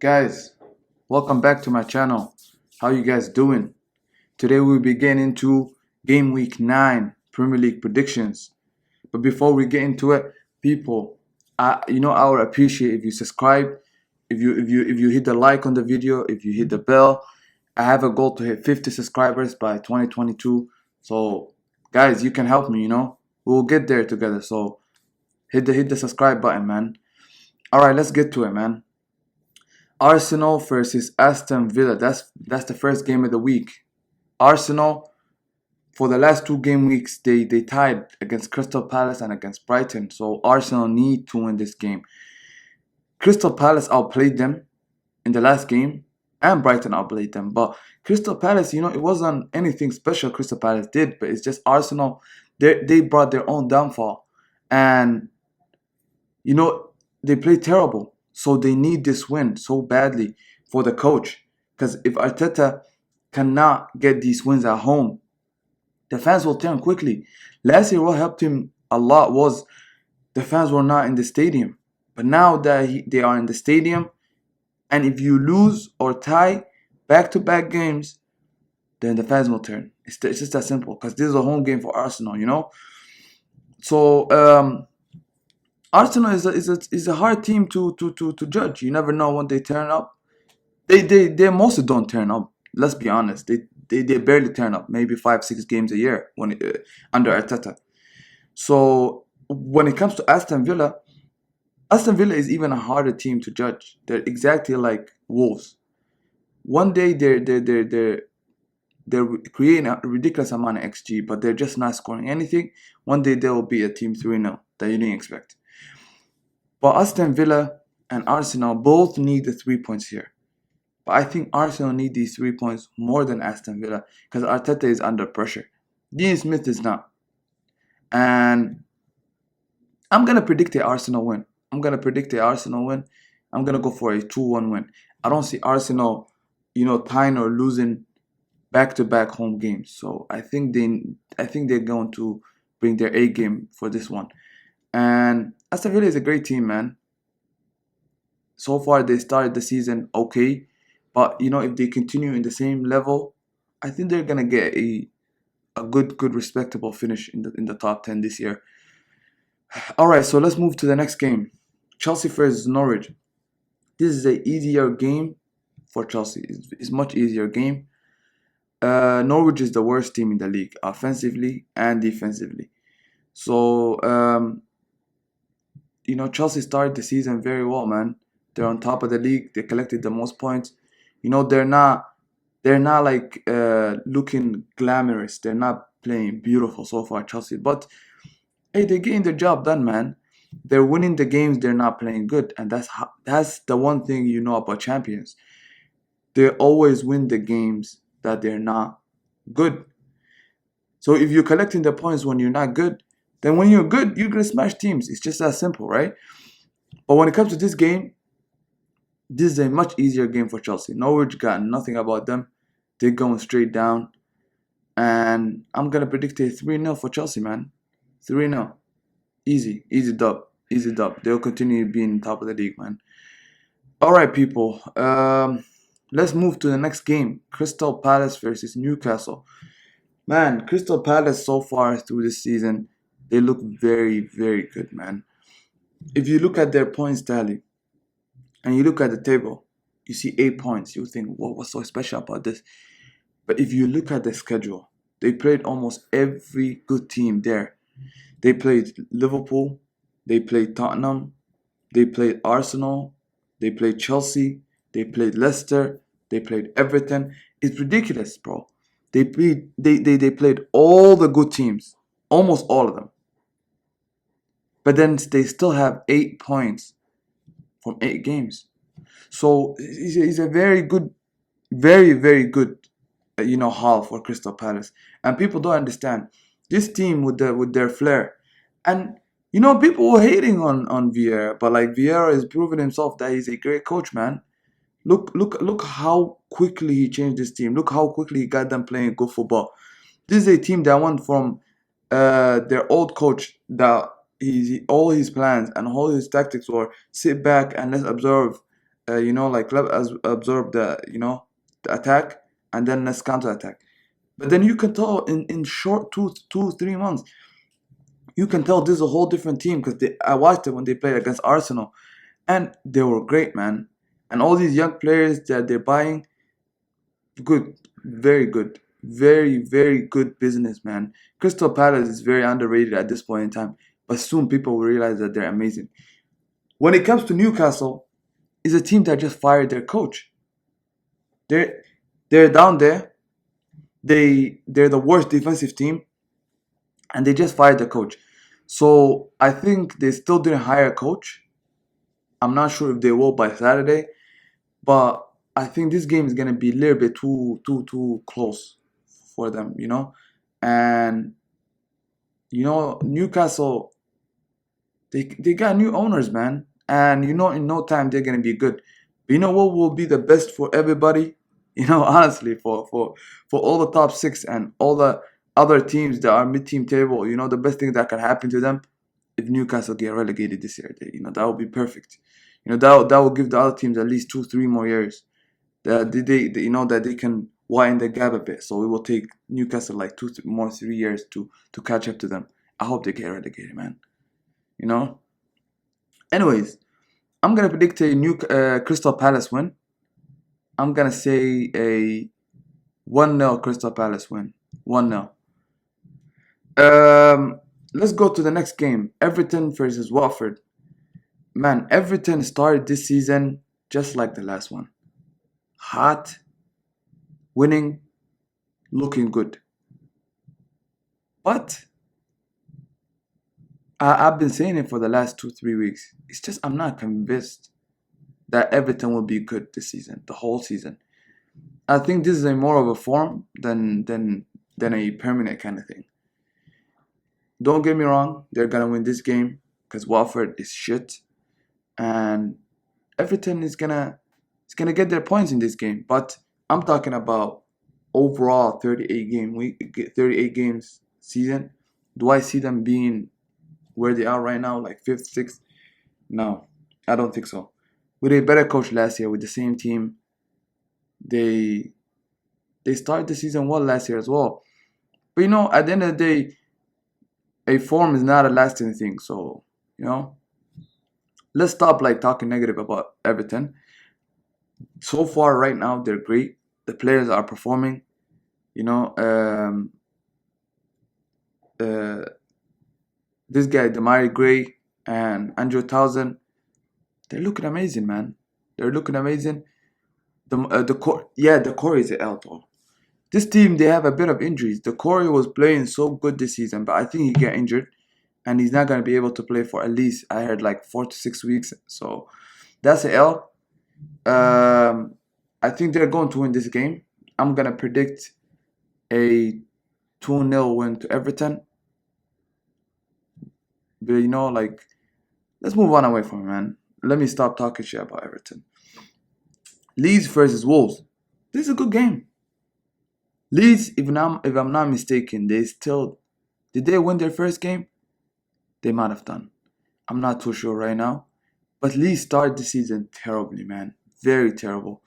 Guys, welcome back to my channel. How you guys doing? Today we'll be getting into Game Week 9 Premier League predictions. But before we get into it, people, I would appreciate if you subscribe, if you hit the like on the video, if you hit the bell. I have a goal to hit 50 subscribers by 2022. So, guys, you can help me. We'll get there together. So, hit the subscribe button, man. All right, let's get to it, man. Arsenal versus Aston Villa. That's the first game of the week. Arsenal, for the last two game weeks, they tied against Crystal Palace and against Brighton. So Arsenal need to win this game. Crystal Palace outplayed them in the last game, and Brighton outplayed them. But Crystal Palace, it wasn't anything special Crystal Palace did, but it's just Arsenal. They brought their own downfall, and they played terrible. So they need this win so badly for the coach. Because if Arteta cannot get these wins at home, the fans will turn quickly. Last year, what helped him a lot was the fans were not in the stadium. But now that they are in the stadium, and if you lose or tie back-to-back games, then the fans will turn. It's just that simple. Because this is a home game for Arsenal. So Arsenal is a hard team to judge. You never know when they turn up. They mostly don't turn up. Let's be honest. They barely turn up. Maybe 5-6 games a year under Arteta. So when it comes to Aston Villa is even a harder team to judge. They're exactly like Wolves. One day they're creating a ridiculous amount of XG, but they're just not scoring anything. One day they will be a team 3-0 that you didn't expect. But Aston Villa and Arsenal both need the 3 points here. But I think Arsenal need these 3 points more than Aston Villa because Arteta is under pressure. Dean Smith is not. And I'm going to predict a Arsenal win. I'm going to go for a 2-1 win. I don't see Arsenal, tying or losing back-to-back home games. So I think they're going to bring their A game for this one. And Aston Villa is a great team, man. So far, they started the season okay. But, if they continue in the same level, I think they're going to get a good, respectable finish in the top 10 this year. All right, so let's move to the next game. Chelsea versus Norwich. This is an easier game for Chelsea. It's much easier game. Norwich is the worst team in the league, offensively and defensively. So, Chelsea started the season very well, man. They're on top of the league. They collected the most points. They're not like looking glamorous. They're not playing beautiful so far, Chelsea. But hey, they're getting their job done, man. They're winning the games. They're not playing good, and that's the one thing you know about champions. They always win the games that they're not good. So if you're collecting the points when you're not good, then when you're good, you're gonna smash teams. It's just that simple, right? But when it comes to this game, this is a much easier game for Chelsea. Norwich got nothing about them. They're going straight down. And I'm going to predict a 3-0 for Chelsea, man. 3-0. Easy dub. Easy dub. They'll continue being top of the league, man. All right, people. Let's move to the next game. Crystal Palace versus Newcastle. Man, Crystal Palace so far through this season, they look very, very good, man. If you look at their points tally, and you look at the table, you see 8 points. You think, what's so special about this? But if you look at the schedule, they played almost every good team there. They played Liverpool, they played Tottenham, they played Arsenal, they played Chelsea, they played Leicester, they played Everton. It's ridiculous, bro. They played all the good teams, almost all of them. But then they still have 8 points from 8 games. So he's a very good, very, very good, haul for Crystal Palace. And people don't understand this team with their flair. And people were hating on Vieira, but like Vieira has proven himself that he's a great coach, man. Look how quickly he changed this team. Look how quickly he got them playing good football. This is a team that went from their old coach that all his plans and all his tactics were sit back and let's observe like as absorb the attack, and then let's counter attack. But then you can tell in short 3 months, you can tell this is a whole different team because I watched it when they played against Arsenal, and they were great, man. And all these young players that they're buying, good, very good, very good business, man. Crystal Palace is very underrated at this point in time, but soon people will realize that they're amazing. When it comes to Newcastle, is a team that just fired their coach. They're they're down there. They're the worst defensive team, and they just fired the coach. So I think they still didn't hire a coach. I'm not sure if they will by Saturday, but I think this game is gonna be a little bit too close for them. And Newcastle, they got new owners, man, and in no time they're gonna be good. But you know what will be the best for everybody? Honestly, for all the top six and all the other teams that are mid-team table, the best thing that can happen to them if Newcastle get relegated this year. That would be perfect. That will give the other teams at least 2-3 more years. That that they can widen the gap a bit. So it will take Newcastle like 3 years to catch up to them. I hope they get relegated, man. You know. Anyways, I'm gonna predict a new Crystal Palace win. I'm gonna say a 1-0 Crystal Palace win. 1-0. Let's go to the next game. Everton versus Watford. Man, Everton started this season just like the last one. Hot, winning, looking good. But I've been saying it for the last 2-3 weeks. It's just I'm not convinced that Everton will be good this season, the whole season. I think this is a more of a form than a permanent kind of thing. Don't get me wrong, they're gonna win this game because Watford is shit, and Everton is gonna get their points in this game. But I'm talking about overall 38 games season. Do I see them being where they are right now, like fifth, sixth? No, I don't think so. With a better coach last year, with the same team, they started the season well last year as well. But at the end of the day, a form is not a lasting thing. So let's stop talking negative about Everton. So far, right now, they're great. The players are performing. This guy, Damari Gray and Andrew Townsend, they're looking amazing, man. They're looking amazing. The core is an L though. This team, they have a bit of injuries. The Corey was playing so good this season, but I think he got injured, and he's not gonna be able to play for at least, I heard, like 4 to 6 weeks. So that's an L. I think they're going to win this game. I'm gonna predict a 2-0 win to Everton. But let's move on away from it, man. Let me stop talking shit about Everton. Leeds versus Wolves. This is a good game. Leeds, if I'm not mistaken, did they win their first game? They might have done. I'm not too sure right now. But Leeds started the season terribly, man. Very terrible.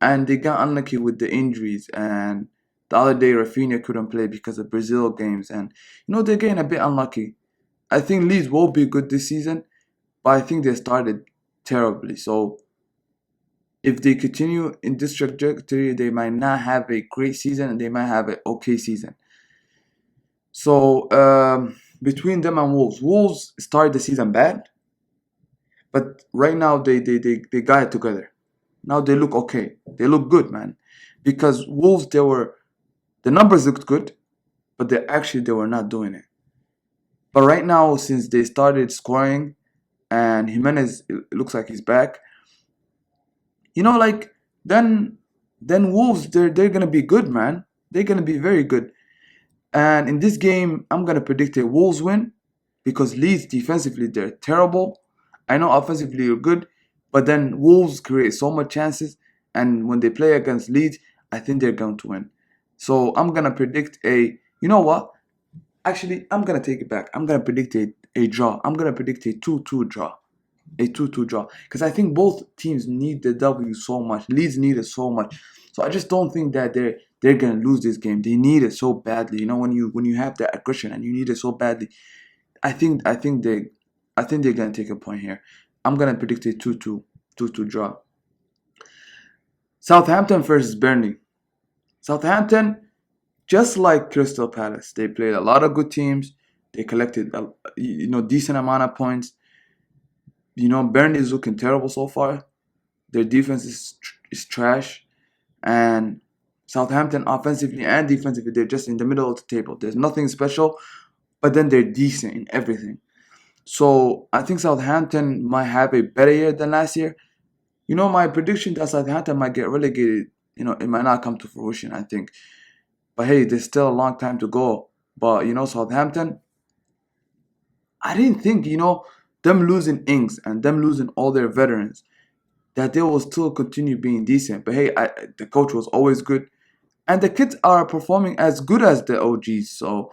And they got unlucky with the injuries. And the other day, Rafinha couldn't play because of Brazil games. And, they're getting a bit unlucky. I think Leeds will be good this season. But I think they started terribly. So if they continue in this trajectory, they might not have a great season and they might have an okay season. So between them and Wolves started the season bad, but right now they got it together. Now they look okay. They look good, man. Because Wolves, the numbers looked good, but they were not doing it. But right now, since they started scoring, and Jimenez, it looks like he's back. Then Wolves, they're gonna be good, man. They're gonna be very good. And in this game, I'm gonna predict a Wolves win because Leeds defensively they're terrible. I know offensively you're good, but then Wolves create so much chances, and when they play against Leeds, I think they're going to win. So I'm gonna predict a. You know what? Actually, I'm gonna take it back. I'm gonna predict a draw. I'm gonna predict a 2-2 draw. a 2-2 draw because I think both teams need the W so much. Leeds need it so much, so I just don't think that they're gonna lose this game. They need it so badly. You know, when you have that aggression and you need it so badly, I think they're gonna take a point here. I'm gonna predict a 2-2 draw. Southampton versus Burnley. Southampton, just like Crystal Palace, they played a lot of good teams. They collected a decent amount of points. Burnley is looking terrible so far. Their defense is trash, and Southampton offensively and defensively they're just in the middle of the table. There's nothing special, but then they're decent in everything. So I think Southampton might have a better year than last year. My prediction that Southampton might get relegated, it might not come to fruition, I think. But hey, there's still a long time to go. But Southampton, I didn't think, them losing Ings and them losing all their veterans, that they will still continue being decent. But hey, the coach was always good. And the kids are performing as good as the OGs. So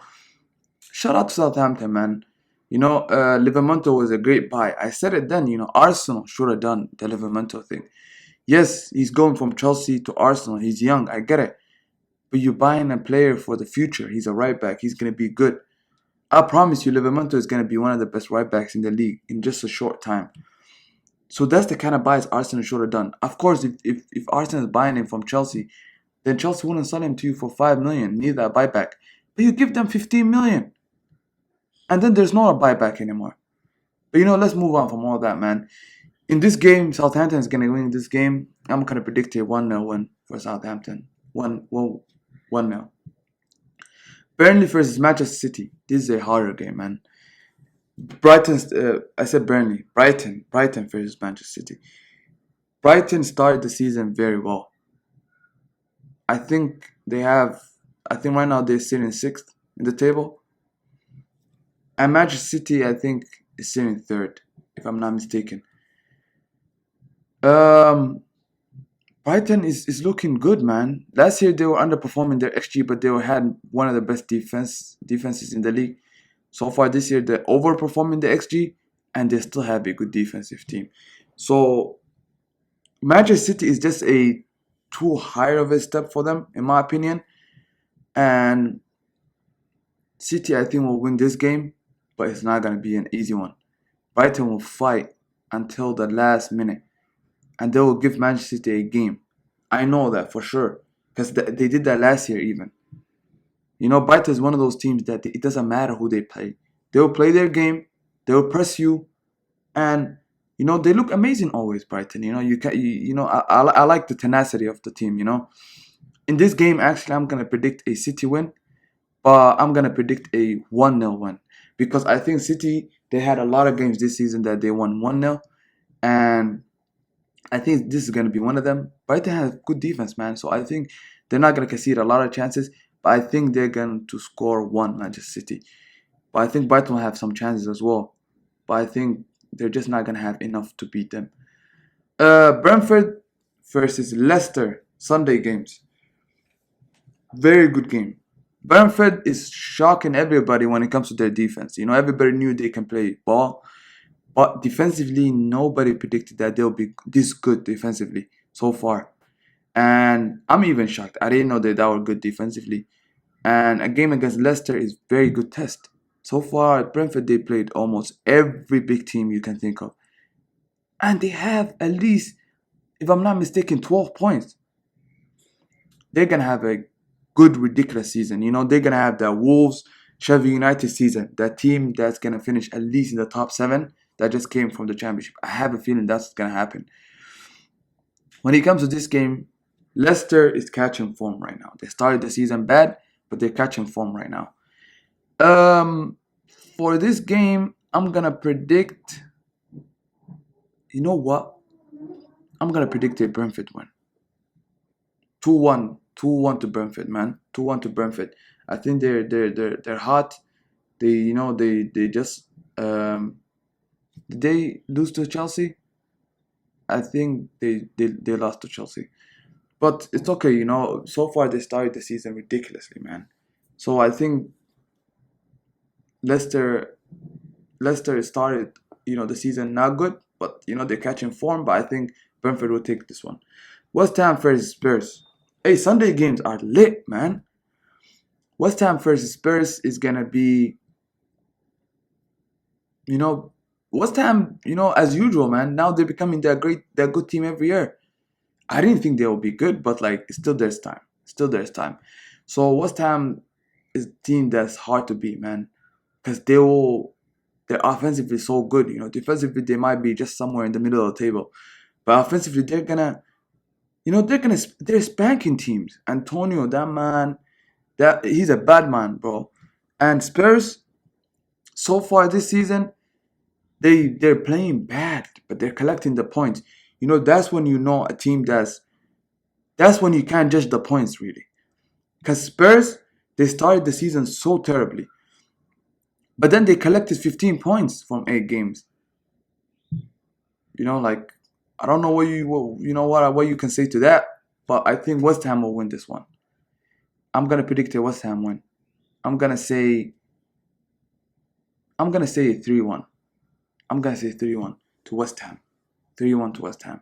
shout out to Southampton, man. Livermento was a great buy. I said it then, Arsenal should have done the Livermento thing. Yes, he's going from Chelsea to Arsenal. He's young, I get it. But you're buying a player for the future. He's a right back. He's going to be good. I promise you, Livermento is going to be one of the best right backs in the league in just a short time. So that's the kind of buys Arsenal should have done. Of course, if Arsenal is buying him from Chelsea, then Chelsea wouldn't sell him to you for 5 million, need that buyback. But you give them 15 million. And then there's not a buyback anymore. But let's move on from all that, man. In this game, Southampton is going to win this game. I'm going to predict a 1-0 win for Southampton. 1-0. Burnley versus Manchester City. This is a harder game, man. I said Burnley. Brighton versus Manchester City. Brighton started the season very well. I think right now they're sitting 6th in the table. And Manchester City, I think, is sitting 3rd, if I'm not mistaken. Brighton is looking good, man. Last year they were underperforming their XG, but they had one of the best defenses in the league. So far this year they're overperforming the XG, and they still have a good defensive team. So Manchester City is just a too high of a step for them, in my opinion. And City, I think, will win this game, but it's not going to be an easy one. Brighton will fight until the last minute, and they will give Manchester City a game. I know that for sure, because they did that last year even. Brighton is one of those teams that it doesn't matter who they play. They will play their game, they will press you, and they look amazing always. Brighton, I like the tenacity of the team. In this game, actually, I'm gonna predict a City win, but I'm gonna predict a 1-0 win because I think City, they had a lot of games this season that they won 1-0, and I think this is gonna be one of them. Brighton has good defense, man, so I think they're not gonna concede a lot of chances, but I think they're going to score one Manchester City. But I think Brighton will have some chances as well, but I think they're just not gonna have enough to beat them. Brentford versus Leicester Sunday games. Very good game. Brentford is shocking everybody when it comes to their defense. Everybody knew they can play ball, but defensively, nobody predicted that they'll be this good defensively so far. And I'm even shocked. I didn't know that they were good defensively. And a game against Leicester is very good test. So far at Brentford, they played almost every big team you can think of. And they have at least, if I'm not mistaken, 12 points. They're going to have a good, ridiculous season. They're going to have the Wolves, Sheffield United season. That team that's going to finish at least in the top 7 that just came from the championship. I have a feeling that's going to happen. When it comes to this game, Leicester is catching form right now. They started the season bad, but they're catching form right now. For this game, I'm going to predict... You know what? I'm going to predict a Brentford win. 2-1. 2-1 to Brentford, man. 2-1 to Brentford. I think they're hot. They just... did they lose to Chelsea? I think they lost to Chelsea. But it's okay, so far they started the season ridiculously, man. So I think Leicester started, the season not good, but they're catching form. But I think Brentford will take this one. West Ham versus Spurs. Hey, Sunday games are lit, man. West Ham versus Spurs is gonna be, you know, West Ham, as usual, man. Now they're becoming their good team every year. I didn't think they would be good, but like still there's time. Still there's time. So West Ham is a team that's hard to beat, man. Because they're offensively so good. Defensively they might be just somewhere in the middle of the table. But offensively they're spanking teams. Antonio, that man, he's a bad man, bro. And Spurs, so far this season, they're playing bad, but they're collecting the points. That's when a team that's when you can't judge the points really. Because Spurs, they started the season so terribly. But then they collected 15 points from 8 games. Like I don't know what you can say to that, but I think West Ham will win this one. I'm gonna predict a West Ham win. I'm gonna say a 3-1. I'm gonna say 3-1 to West Ham. 3-1 to West Ham.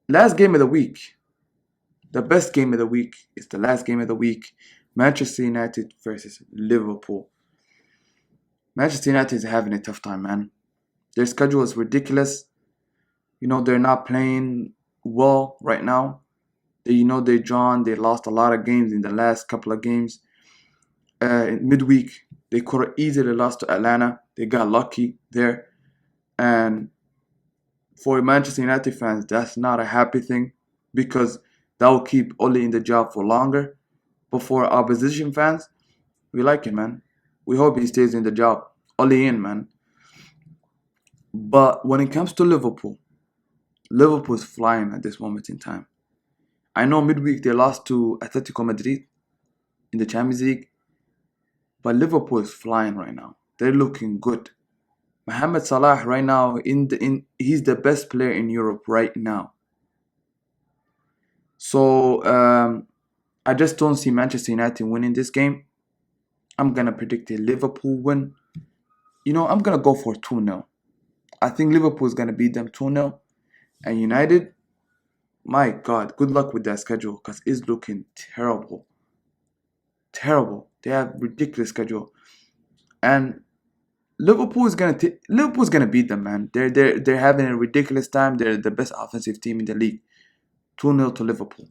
Last game of the week. The best game of the week is the last game of the week. Manchester United versus Liverpool. Manchester United is having a tough time, man. Their schedule is ridiculous. They're not playing well right now. They lost a lot of games in the last couple of games. Midweek, they could have easily lost to Atlanta. They got lucky there. And for Manchester United fans, that's not a happy thing because that will keep Ole in the job for longer. But for opposition fans, we like him, man. We hope he stays in the job. Ole in, man. But when it comes to Liverpool is flying at this moment in time. I know midweek they lost to Atletico Madrid in the Champions League. But Liverpool is flying right now. They're looking good. Mohamed Salah right now he's the best player in Europe right now. So I just don't see Manchester United winning this game. I'm gonna predict a Liverpool win. I'm gonna go for 2-0. I think Liverpool is gonna beat them 2-0. And United, my God, good luck with that schedule because it's looking terrible. Terrible. They have ridiculous schedule. And Liverpool's gonna beat them, man. They're having a ridiculous time. They're the best offensive team in the league. 2-0 to Liverpool.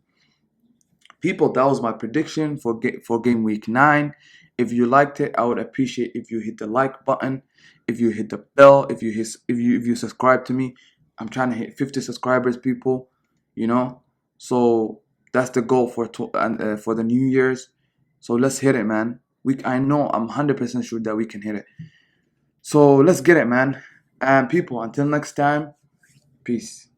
People, that was my prediction for game week 9. If you liked it, I would appreciate if you hit the like button, if you hit the bell, if you subscribe to me. I'm trying to hit 50 subscribers, people. So that's the goal for the New Year's. So let's hit it, man. I'm 100% sure that we can hit it. So let's get it, man. And people, until next time, peace.